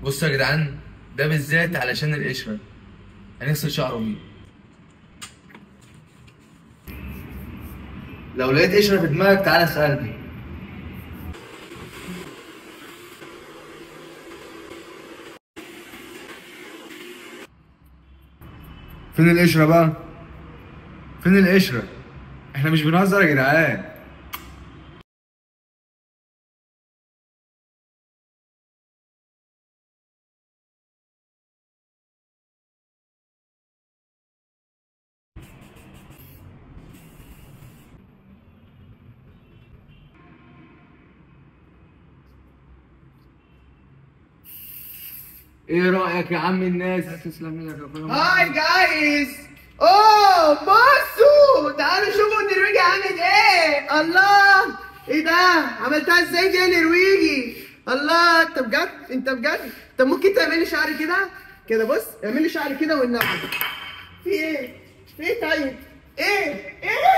بصوا يا جدعان، ده بالذات علشان القشره. هنغسل شعره بيه. لو لقيت قشره في دماغك تعالى اسالني. فين القشرة بقى؟ فين القشرة؟ احنا مش بنهزر يا جدعان. ايه رأيك يا عم الناس؟ تسلم لك يا اخويا. هاي جايز. اوه بصوا تعالوا شوفوا النرويجي عامل ايه. الله، ايه ده؟ عملتها ازاي دي يا نرويجي؟ الله، انت بجد؟ انت بجد؟ طب ممكن تعمل لي شعري كده كده؟ بص اعمل لي شعري كده والنعم. في ايه؟ في ايه طيب؟ ايه؟ ايه؟